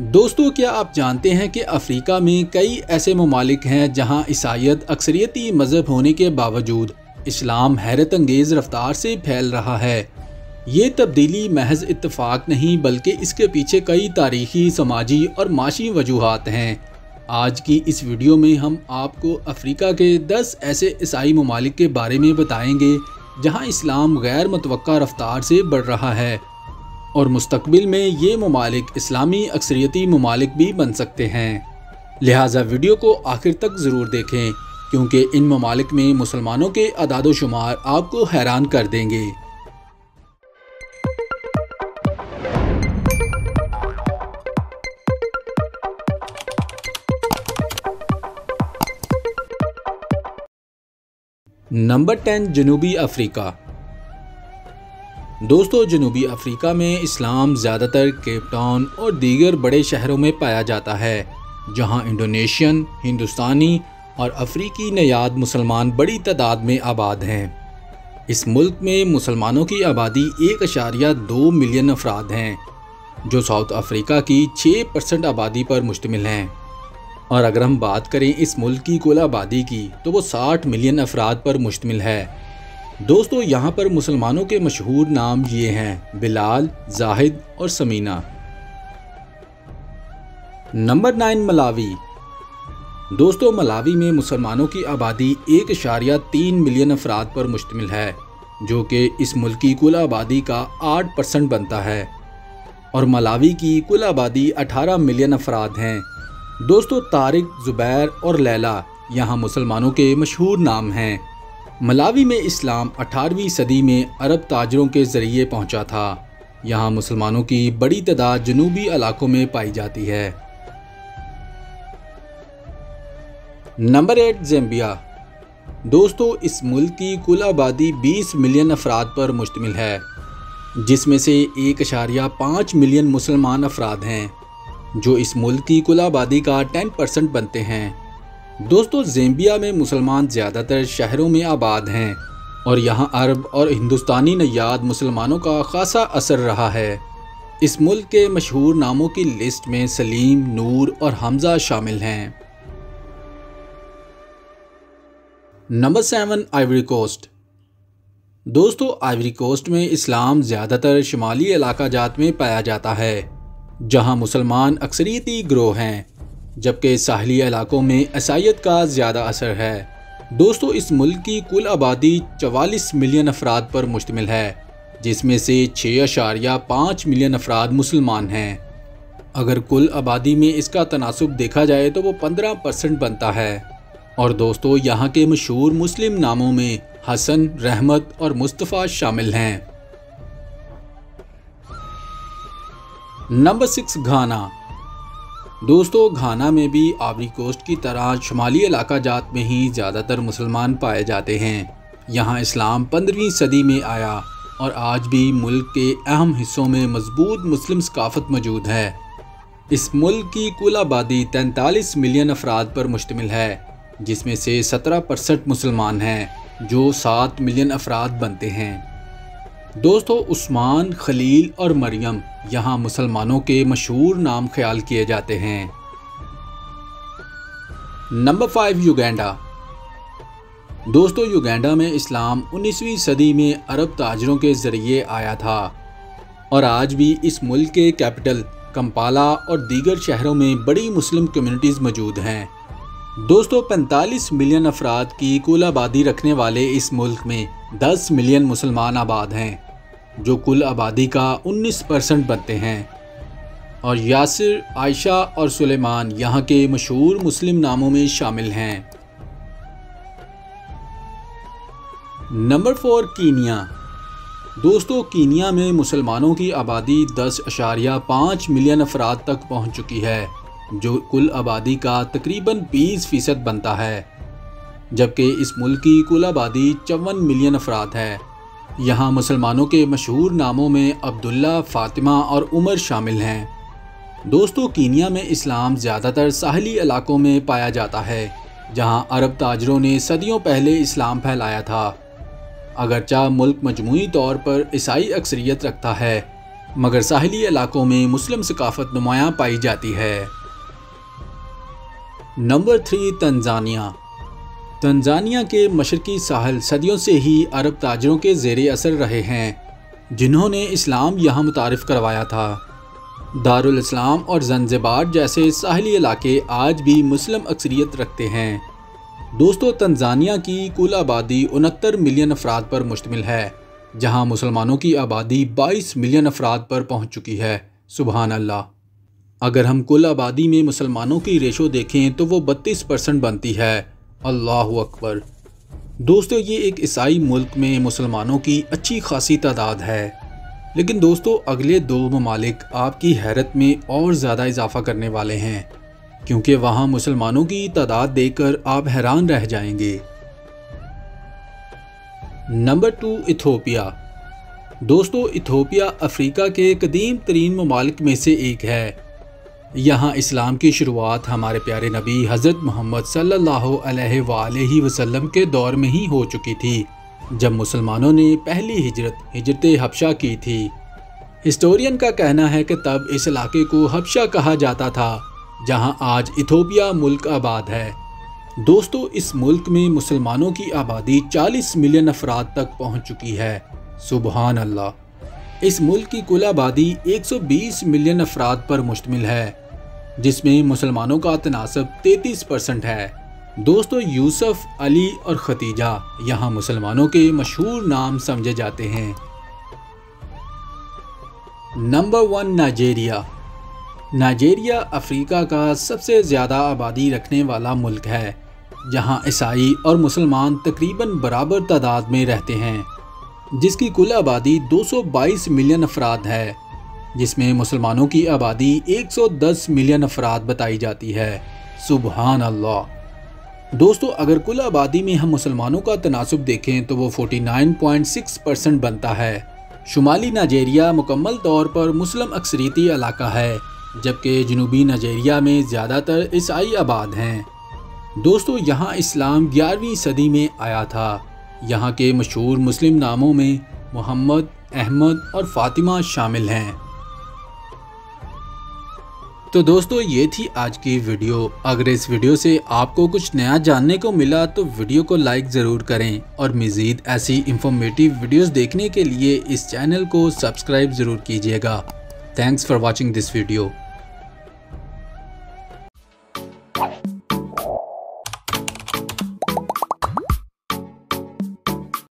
दोस्तों, क्या आप जानते हैं कि अफ्रीका में कई ऐसे ममालिक हैं जहां ईसाईयत अक्सरियती मज़हब होने के बावजूद इस्लाम हैरत अंगेज़ रफ्तार से फैल रहा है। ये तब्दीली महज इत्तेफाक नहीं बल्कि इसके पीछे कई तारीखी, समाजी और माशी वजूहात हैं। आज की इस वीडियो में हम आपको अफ्रीका के 10 ऐसे ईसाई ममालिक के बारे में बताएंगे जहां इस्लाम गैर मुतवक्का रफ्तार से बढ़ रहा है और मुस्तकबिल में ये ममालिक इस्लामी अक्सरियती ममालिक भी बन सकते हैं। लिहाजा वीडियो को आखिर तक ज़रूर देखें क्योंकि इन ममालिक में मुसलमानों के अदाद-ओ-शुमार आपको हैरान कर देंगे। नंबर 10, जनूबी अफ्रीका। दोस्तों, जनूबी अफ्रीका में इस्लाम ज़्यादातर केप टाउन और दीगर बड़े शहरों में पाया जाता है जहां इंडोनेशियन, हिंदुस्तानी और अफ्रीकी नयाद मुसलमान बड़ी तादाद में आबाद हैं। इस मुल्क में मुसलमानों की आबादी 1.2 मिलियन अफराद हैं जो साउथ अफ्रीका की 6% आबादी पर मुश्तमिल हैं। और अगर हम बात करें इस मुल्क की कुल आबादी की तो वो 60 मिलियन अफराद पर मुश्तमिल है। दोस्तों, यहाँ पर मुसलमानों के मशहूर नाम ये हैं: बिलाल, जाहिद और समीना। Number 9, Malawi. दोस्तों, मलावी में मुसलमानों की आबादी 1.3 मिलियन अफराद पर मुश्तमिल है जो कि इस मुल्क की कुल आबादी का 8% बनता है और मलावी की कुल आबादी 18 मिलियन अफराद हैं। दोस्तों, तारिक, ज़ुबैर और लैला यहाँ मुसलमानों के मशहूर नाम हैं। मलावी में इस्लाम 18वीं सदी में अरब ताजरों के ज़रिए पहुंचा था। यहाँ मुसलमानों की बड़ी तादाद जनूबी इलाकों में पाई जाती है। Number 8, Zambia. दोस्तों, इस मुल्क की कुल आबादी 20 मिलियन अफराद पर मुश्तमिल है जिसमें से 1.5 मिलियन मुसलमान अफराद हैं जो इस मुल्क की कुल आबादी का 10% बनते हैं। दोस्तों, ज़ाम्बिया में मुसलमान ज़्यादातर शहरों में आबाद हैं और यहाँ अरब और हिंदुस्तानी नयाद मुसलमानों का खासा असर रहा है। इस मुल्क के मशहूर नामों की लिस्ट में सलीम, नूर और हमज़ा शामिल हैं। Number 7, Ivory Coast. दोस्तों, आइवरी कोस्ट में इस्लाम ज़्यादातर शुमाली इलाका जात में पाया जाता है जहाँ मुसलमान अक्सरियती गिरोह हैं जबकि साहली इलाकों में ईसाईयत का ज़्यादा असर है। दोस्तों, इस मुल्क की कुल आबादी 44 मिलियन अफराद पर मुश्तमिल है जिसमें से 6.5 मिलियन अफराद मुसलमान हैं। अगर कुल आबादी में इसका तनासुब देखा जाए तो वो 15% बनता है। और दोस्तों, यहाँ के मशहूर मुस्लिम नामों में हसन, रहमत और मुस्तफ़ा शामिल हैं। नंबर 6, घाना। दोस्तों, घाना में भी आइवरी कोस्ट की तरह शुमाली इलाका जात में ही ज़्यादातर मुसलमान पाए जाते हैं। यहाँ इस्लाम 15वीं सदी में आया और आज भी मुल्क के अहम हिस्सों में मजबूत मुस्लिम सकाफत मौजूद है। इस मुल्क की कुल आबादी 43 मिलियन अफराद पर मुश्तमिल है जिसमें से 17% मुसलमान हैं जो 7 मिलियन अफराद बनते हैं। दोस्तों, उस्मान, खलील और मरियम यहाँ मुसलमानों के मशहूर नाम ख्याल किए जाते हैं। Number 5, Uganda. दोस्तों, युगांडा में इस्लाम 19वीं सदी में अरब ताजरों के ज़रिए आया था और आज भी इस मुल्क के कैपिटल कंपाला और दीगर शहरों में बड़ी मुस्लिम कम्युनिटीज़ मौजूद हैं। दोस्तों, 45 मिलियन अफराद की कुल आबादी रखने वाले इस मुल्क में 10 मिलियन मुसलमान आबाद हैं जो कुल आबादी का 19% बनते हैं। और यासिर, आयशा और सुलेमान यहाँ के मशहूर मुस्लिम नामों में शामिल हैं। Number 4, Kenya. दोस्तों, कीनिया में मुसलमानों की आबादी 10.5 मिलियन अफराद तक पहुँच चुकी है जो कुल आबादी का तकरीबन 20% बनता है जबकि इस मुल्क की कुल आबादी 54 मिलियन अफराद है। यहाँ मुसलमानों के मशहूर नामों में अब्दुल्ला, फ़ातिमा और उमर शामिल हैं। दोस्तों, कीनिया में इस्लाम ज़्यादातर साहली इलाकों में पाया जाता है जहाँ अरब ताजरों ने सदियों पहले इस्लाम फैलाया था। अगरचा मुल्क मजमूई तौर पर ईसाई अक्सरियत रखता है मगर साहिली इलाकों में मुस्लिम सकाफत नुमायां पाई जाती है। Number 3 Tanzania. तंजानिया के मशरकी साहल सदियों से ही अरब ताजरों के ज़ेरे असर रहे हैं, जिन्होंने इस्लाम यहाँ मुतारिफ़ करवाया था। दारुल इस्लाम और ज़ंज़िबार जैसे साहिली इलाके आज भी मुस्लिम अक्सरियत रखते हैं। दोस्तों, तंजानिया की कुल आबादी 69 मिलियन अफराद पर मुश्तमिल है, जहाँ मुसलमानों की आबादी 22 मिलियन अफराद पर पहुँच चुकी है। सुबहान अल्लाह। अगर हम कुल आबादी में मुसलमानों की रेशो देखें तो वो 32% बनती है। अल्लाह अकबर। दोस्तों, ये एक ईसाई मुल्क में मुसलमानों की अच्छी खासी तादाद है, लेकिन दोस्तों अगले 2 ममालिक आपकी हैरत में और ज़्यादा इजाफा करने वाले हैं, क्योंकि वहाँ मुसलमानों की तादाद देखकर आप हैरान रह जाएंगे। Number 2 Ethiopia. दोस्तों, इथियोपिया अफ्रीका के कदीम तरीन ममालिक में से एक है। यहाँ इस्लाम की शुरुआत हमारे प्यारे नबी हज़रत मोहम्मद सल्लल्लाहु अलैहि वसल्लम के दौर में ही हो चुकी थी, जब मुसलमानों ने पहली हिजरत हबशा की थी। हिस्टोरियन का कहना है कि तब इस इलाके को हबशा कहा जाता था, जहां आज इथियोपिया मुल्क आबाद है। दोस्तों, इस मुल्क में मुसलमानों की आबादी 40 मिलियन अफराद तक पहुंच चुकी है। सुबहान अल्लाह। इस मुल्क की कुल आबादी 120 मिलियन अफराद पर मुश्तमिल है, जिसमें मुसलमानों का तनासब 33% है। दोस्तों, यूसुफ, अली और खतीजा यहाँ मुसलमानों के मशहूर नाम समझे जाते हैं। Number 1 Nigeria. नाइजीरिया अफ्रीका का सबसे ज़्यादा आबादी रखने वाला मुल्क है, जहाँ ईसाई और मुसलमान तकरीबन बराबर तादाद में रहते हैं, जिसकी कुल आबादी 222 मिलियन अफराद है, जिसमें मुसलमानों की आबादी 110 मिलियन अफराद बताई जाती है। सुबहान अल्लाह। दोस्तों, अगर कुल आबादी में हम मुसलमानों का तनासुब देखें तो वो 49.6% बनता है। शुमाली नाइजीरिया मुकम्मल तौर पर मुस्लिम अक्सरियती इलाका है, जबकि जनूबी नाइजीरिया में ज़्यादातर ईसाई आबाद हैं। दोस्तों, यहाँ इस्लाम 11वीं सदी में आया था। यहाँ के मशहूर मुस्लिम नामों में मोहम्मद, अहमद और फ़ातिमा शामिल हैं। तो दोस्तों, ये थी आज की वीडियो। अगर इस वीडियो से आपको कुछ नया जानने को मिला तो वीडियो को लाइक ज़रूर करें, और मज़ीद ऐसी इंफॉर्मेटिव वीडियोस देखने के लिए इस चैनल को सब्सक्राइब ज़रूर कीजिएगा। Thanks for watching this video.